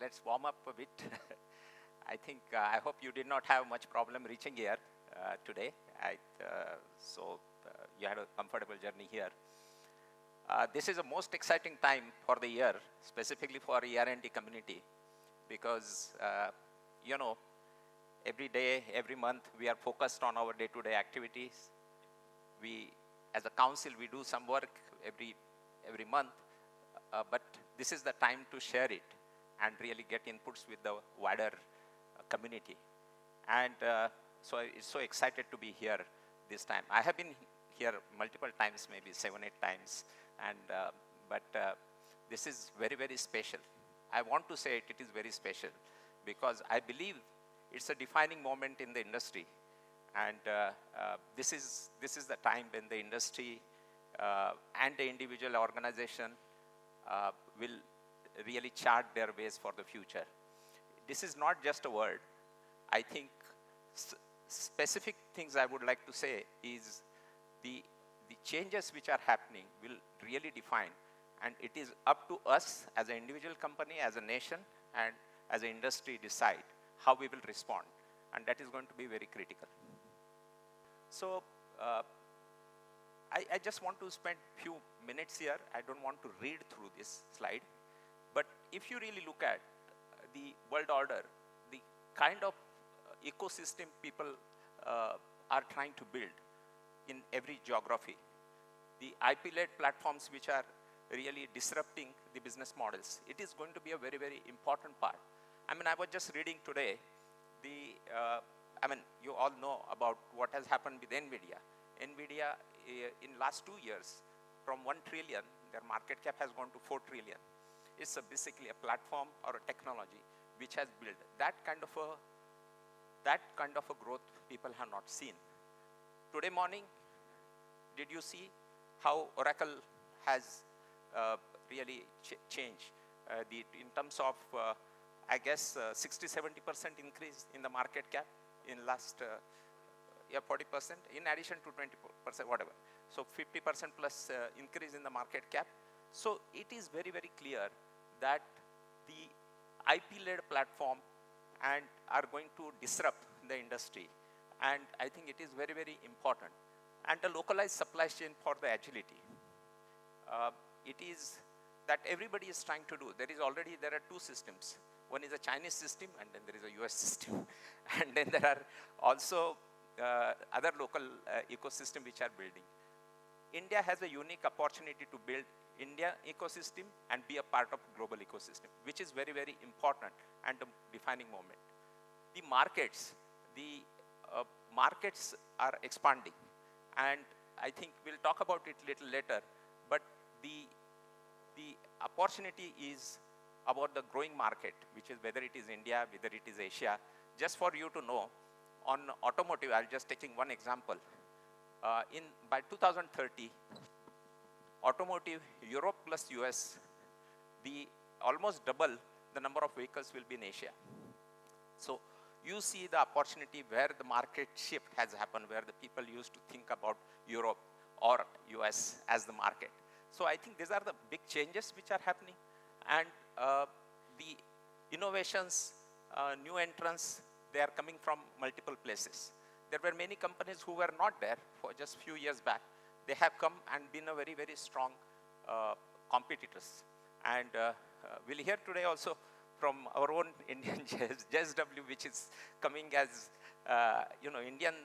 let's warm up a bit. I think, I hope you did not have much problem reaching here today. So you had a comfortable journey here. This is the most exciting time for the year, specifically for ER&D community, because, you know, every day, every month, we are focused on our day-to-day activities. We, as a council, we do some work every month, but this is the time to share it and really get inputs with the wider community. And so I'm so excited to be here this time. I have been here multiple times, maybe 7, 8 times, and but this is very, very special. I want to say it is very special because I believe it's a defining moment in the industry. And this is the time when the industry and the individual organization will really chart their ways for the future. This is not just a word. I think specific things I would like to say is the changes which are happening will really define, and it is up to us as an individual company, as a nation, and as an industry decide how we will respond, and that is going to be very critical. So I just want to spend few minutes here. I don't want to read through this slide, but if you really look at the world order, the kind of ecosystem people are trying to build in every geography, the IP-led platforms which are really disrupting the business models, it is going to be a very, very important part. I mean, I was just reading today, I mean, you all know about what has happened with Nvidia. Nvidia, in last 2 years, from 1 trillion, their market cap has gone to 4 trillion. It's basically a platform or a technology which has built that kind of a growth people have not seen. Today morning, did you see how Oracle has really changed in terms of, I guess, 60-70% increase in the market cap in last, 40%, in addition to 20%, whatever. So 50% plus increase in the market cap. So it is very, very clear that the IP-led platform and are going to disrupt the industry. And I think it is very, very important. And the localized supply chain for the agility. It is that everybody is trying to do. There are 2 systems. One is a Chinese system, and then there is a US system. And then there are also other local ecosystem which are building. India has a unique opportunity to build India ecosystem and be a part of global ecosystem, which is very, very important and a defining moment. The markets are expanding, and I think we'll talk about it a little later, but the opportunity is about the growing market, which is whether it is India, whether it is Asia. Just for you to know, on automotive, I'll just taking one example. By 2030, automotive, Europe plus US, almost double the number of vehicles will be in Asia. So you see the opportunity where the market shift has happened, where the people used to think about Europe or US as the market. So I think these are the big changes which are happening. And the innovations, new entrants, they are coming from multiple places. There were many companies who were not there for just few years back. They have come and been a very, very strong competitors. And we'll hear today also from our own Indian JSW, which is coming as, Indian,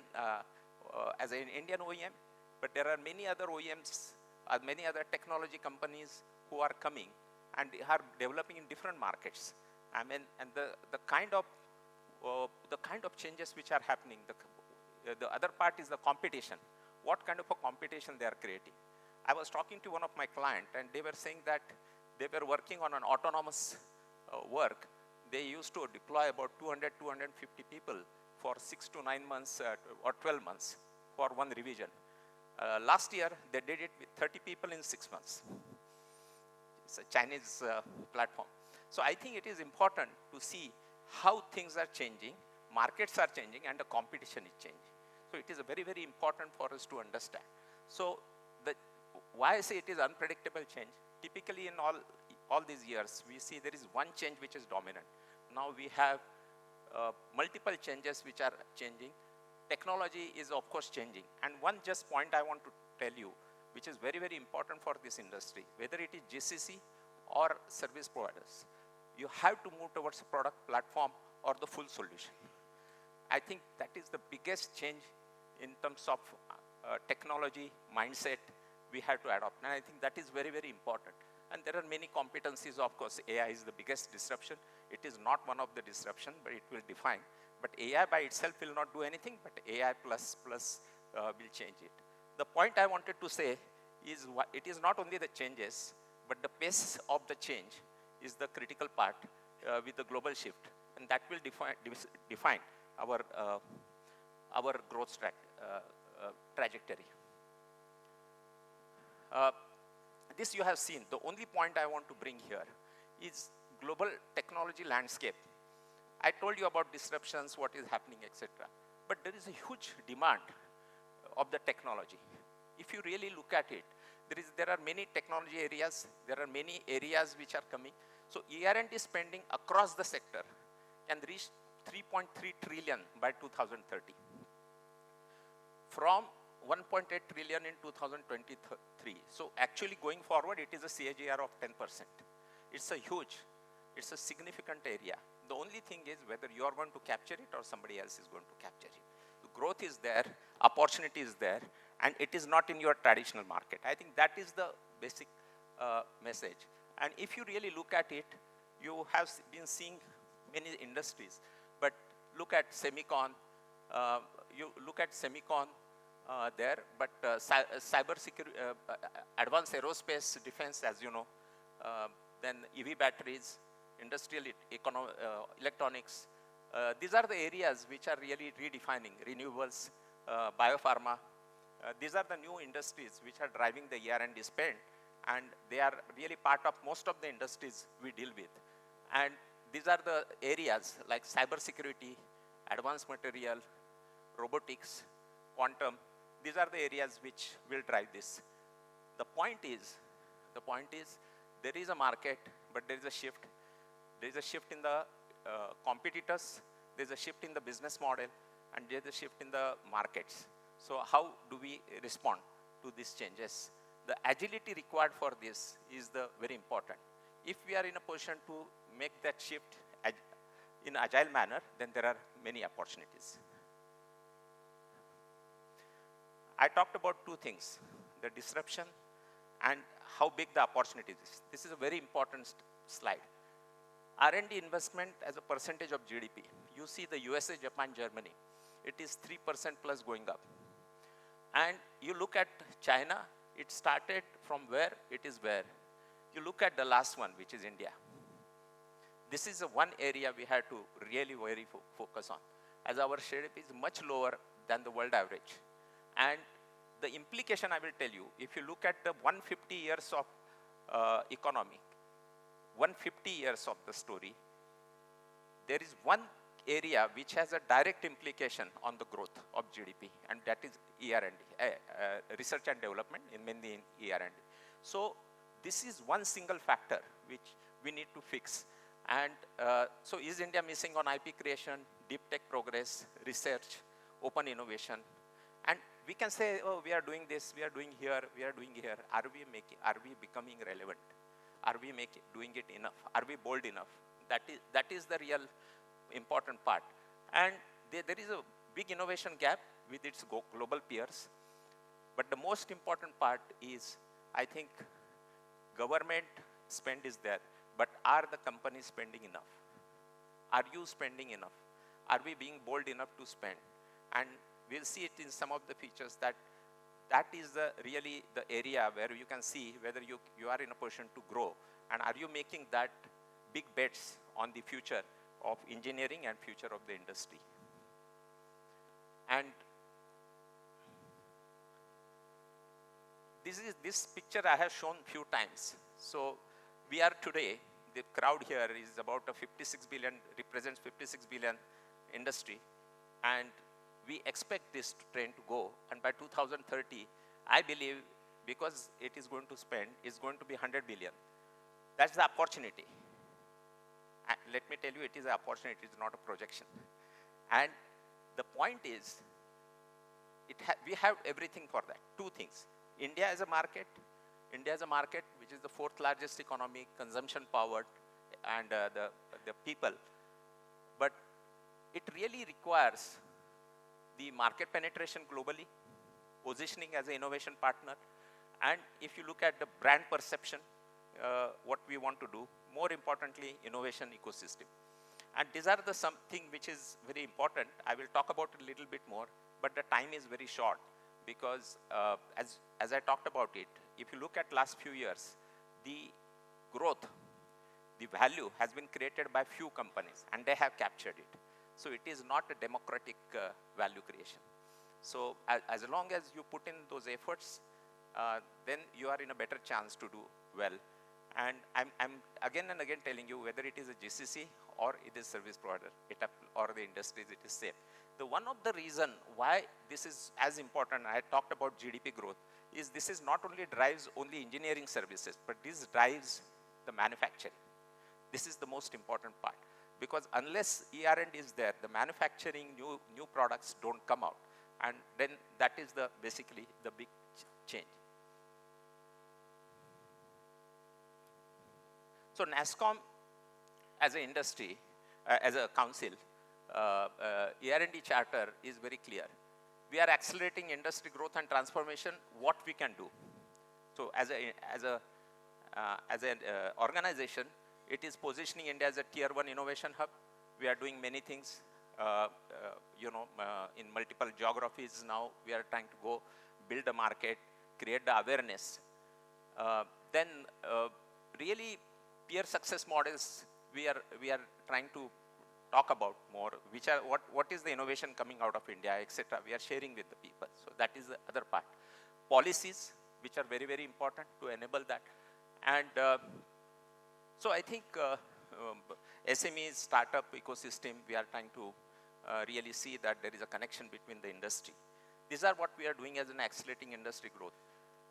as an Indian OEM. But there are many other OEMs, many other technology companies who are coming and are developing in different markets. I mean, and the kind of changes which are happening. The other part is the competition. What kind of a competition they are creating? I was talking to one of my clients, and they were saying that they were working on an autonomous work. They used to deploy about 200, 250 people for 6 to 9 months or 12 months for one revision. Last year, they did it with 30 people in 6 months. It's a Chinese platform. So I think it is important to see how things are changing, markets are changing, and the competition is changing. So it is a very, very important for us to understand. So why I say it is unpredictable change, typically in all all these years, we see there is one change which is dominant. Now we have multiple changes which are changing. Technology is, of course, changing. And one just point I want to tell you, which is very, very important for this industry, whether it is GCC or service providers, you have to move towards a product platform or the full solution. I think that is the biggest change in terms of technology mindset we have to adopt. And I think that is very, very important. And there are many competencies. Of course, AI is the biggest disruption. It is not one of the disruption, but it will define. But AI by itself will not do anything, but AI plus will change it. The point I wanted to say is it is not only the changes, but the pace of the change is the critical part with the global shift. And that will define our growth trajectory. This you have seen. The only point I want to bring here is global technology landscape. I told you about disruptions, what is happening, etc. But there is a huge demand of the technology. If you really look at it, there are many technology areas. There are many areas which are coming. So ER&D spending across the sector can reach 3.3 trillion by 2030. From 1.8 trillion in 2023. So actually going forward, it is a CAGR of 10%. It's a significant area. The only thing is whether you are going to capture it or somebody else is going to capture it. The growth is there, opportunity is there, and it is not in your traditional market. I think that is the basic message. And if you really look at it, you have been seeing many industries, but look at semicon, there, but cyber security, advanced aerospace defense, as you know, then EV batteries, industrial electronics. These are the areas which are really redefining renewables, biopharma. These are the new industries which are driving the ER&D spend, and they are really part of most of the industries we deal with. And these are the areas like cyber security, advanced material, robotics, quantum. These are the areas which will drive this. The point is, there is a market, but there is a shift. There is a shift in the competitors. There is a shift in the business model, and there is a shift in the markets. So how do we respond to these changes? The agility required for this is very important. If we are in a position to make that shift in an agile manner, then there are many opportunities. I talked about two things, the disruption and how big the opportunity is. This is a very important slide. R&D investment as a percentage of GDP. You see the USA, Japan, Germany. It is 3% plus going up. And you look at China, it started from where it is where. You look at the last one, which is India. This is one area we have to really very focus on, as our share is much lower than the world average. And the implication I will tell you, if you look at the 150 years of economy, 150 years of the story, there is one area which has a direct implication on the growth of GDP, and that is ER&D, research and development, mainly in ER&D. So this is one single factor which we need to fix. And so is India missing on IP creation, deep tech progress, research, open innovation? And we can say, oh, we are doing this, we are doing here, we are doing here. Are we becoming relevant? Are we doing it enough? Are we bold enough? That is the real important part. And there is a big innovation gap with its global peers. But the most important part is, I think, government spend is there, but are the companies spending enough? Are you spending enough? Are we being bold enough to spend? And we'll see it in some of the features that is really the area where you can see whether you are in a position to grow, and are you making that big bets on the future of engineering and future of the industry. And this picture I have shown few times. So we are today, the crowd here is about a 56 billion, represents 56 billion industry, and we expect this trend to go, and by 2030, I believe, because it is going to spend, it's going to be 100 billion. That's the opportunity. And let me tell you, it is an opportunity, it is not a projection. And the point is, we have everything for that. Two things. India is a market which is the 4th largest economy, consumption powered, and the people. But it really requires the market penetration globally, positioning as an innovation partner, and if you look at the brand perception, what we want to do, more importantly, innovation ecosystem. And these are the something which is very important. I will talk about it a little bit more, but the time is very short because as I talked about it, if you look at last few years, the growth, the value has been created by few companies and they have captured it. So it is not a democratic value creation. So as long as you put in those efforts, then you are in a better chance to do well. And I'm again and again telling you, whether it is a GCC or it is service provider, or the industries, it is same. The one of the reason why this is as important, I talked about GDP growth, is this is not only drives only engineering services, but this drives the manufacturing. This is the most important part. Because unless ER&D is there, the manufacturing new products don't come out. And then that is basically the big change. So Nasscom as an industry, as a council, ER&D charter is very clear. We are accelerating industry growth and transformation, what we can do. So as an organization, it is positioning India as a tier 1 innovation hub. We are doing many things, in multiple geographies now. We are trying to go build a market, create the awareness. Then really peer success models we are trying to talk about more, which are what is the innovation coming out of India, etc. We are sharing with the people. So that is the other part. Policies, which are very, very important to enable that. And so I think SMEs, startup ecosystem, we are trying to really see that there is a connection between the industry. These are what we are doing as an accelerating industry growth.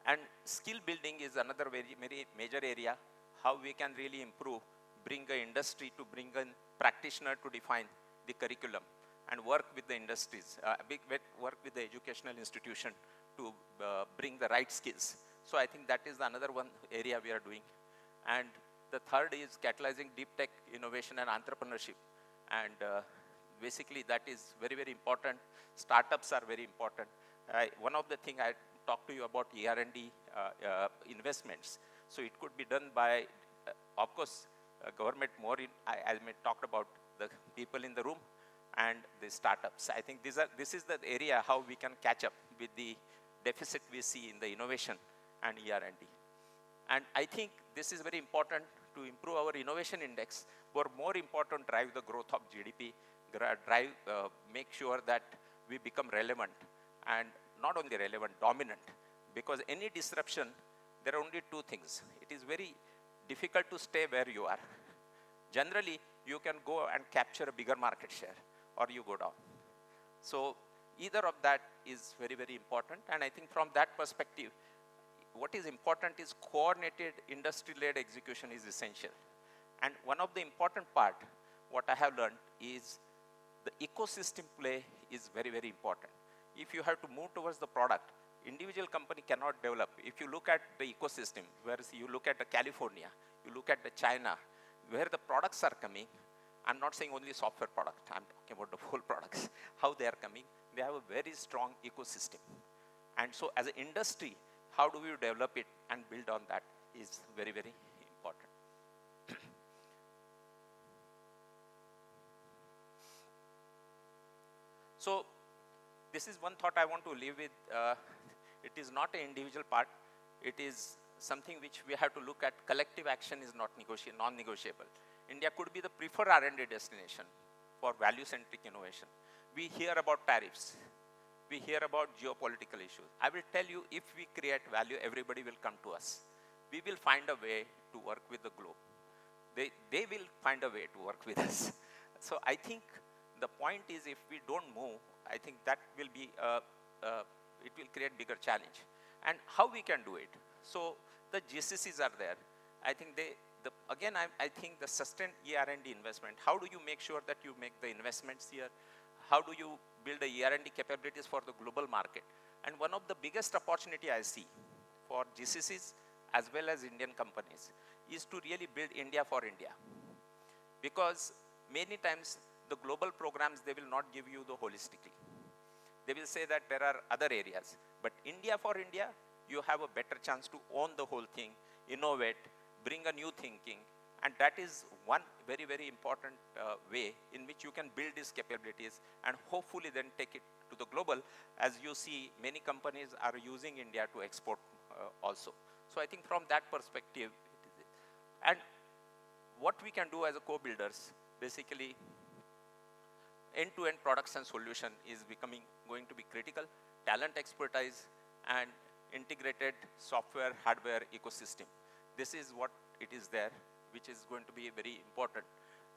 And skill building is another very, very major area, how we can really improve, bring the industry to bring in practitioner to define the curriculum and work with the industries, work with the educational institution to bring the right skills. So I think that is another one area we are doing. And the third is catalyzing deep tech innovation and entrepreneurship. And basically that is very, very important. Startups are very important. One of the things I talked to you about ER&D investments. So it could be done by, of course, government more I talked about the people in the room and the startups. I think this is the area how we can catch up with the deficit we see in the innovation and ER&D. And I think this is very important to improve our innovation index, but more important, drive the growth of GDP, make sure that we become relevant, and not only relevant, dominant. Because any disruption, there are only two things. It is very difficult to stay where you are. Generally, you can go and capture a bigger market share, or you go down. So either of that is very, very important. And I think from that perspective, what is important is coordinated industry-led execution is essential. And one of the important part, what I have learned is the ecosystem play is very, very important. If you have to move towards the product, individual company cannot develop. If you look at the ecosystem, whereas you look at the California, you look at the China, where the products are coming, I'm not saying only software product, I'm talking about the whole products, how they are coming, they have a very strong ecosystem. And so as an industry, how do we develop it and build on that is very, very important. So this is one thought I want to leave with. It is not an individual part. It is something which we have to look at. Collective action is not non-negotiable. India could be the preferred R&D destination for value-centric innovation. We hear about tariffs. We hear about geopolitical issues. I will tell you, if we create value, everybody will come to us. We will find a way to work with the globe. They will find a way to work with us. So I think the point is, if we don't move, I think that will be, it will create bigger challenge. And how we can do it? So the GCCs are there. I think again, I think the sustained ER&D investment, how do you make sure that you make the investments here? How do you build the ER&D capabilities for the global market? And one of the biggest opportunity I see for GCCs as well as Indian companies is to really build India for India. Because many times the global programs, they will not give you the holistically. They will say that there are other areas. But India for India, you have a better chance to own the whole thing, innovate, bring a new thinking. And that is one very, very important way in which you can build these capabilities and hopefully then take it to the global. As you see, many companies are using India to export also. So I think from that perspective, it is it. And what we can do as a co-builders, basically, end-to-end products and solution is going to be critical. Talent expertise and integrated software, hardware ecosystem. This is what it is there, which is going to be very important.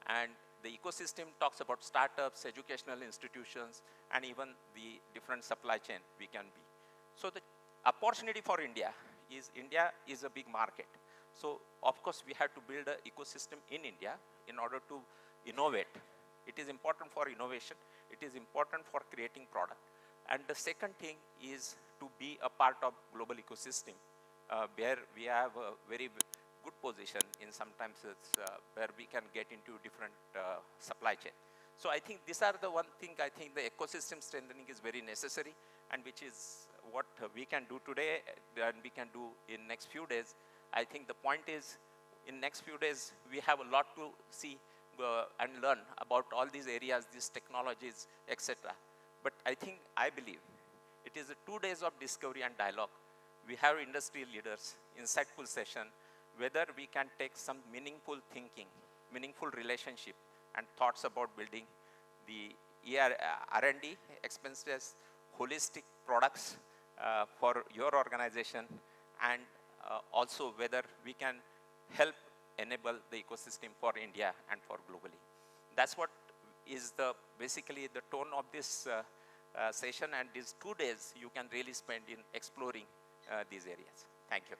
And the ecosystem talks about startups, educational institutions, and even the different supply chain we can be. So the opportunity for India is a big market. So of course we have to build an ecosystem in India in order to innovate. It is important for innovation. It is important for creating product. And the second thing is to be a part of global ecosystem where we have a very good position in sometimes it's where we can get into different supply chain. So I think these are the one thing I think the ecosystem strengthening is very necessary and which is what we can do today and we can do in next few days. I think the point is in next few days we have a lot to see and learn about all these areas, these technologies, etc. But I believe it is 2 days of discovery and dialogue. We have industry leaders, insightful session, whether we can take some meaningful thinking, meaningful relationship and thoughts about building the R&D expenses, holistic products for your organization, and also whether we can help enable the ecosystem for India and for globally. That's what is basically the tone of this session, and these 2 days you can really spend in exploring these areas. Thank you.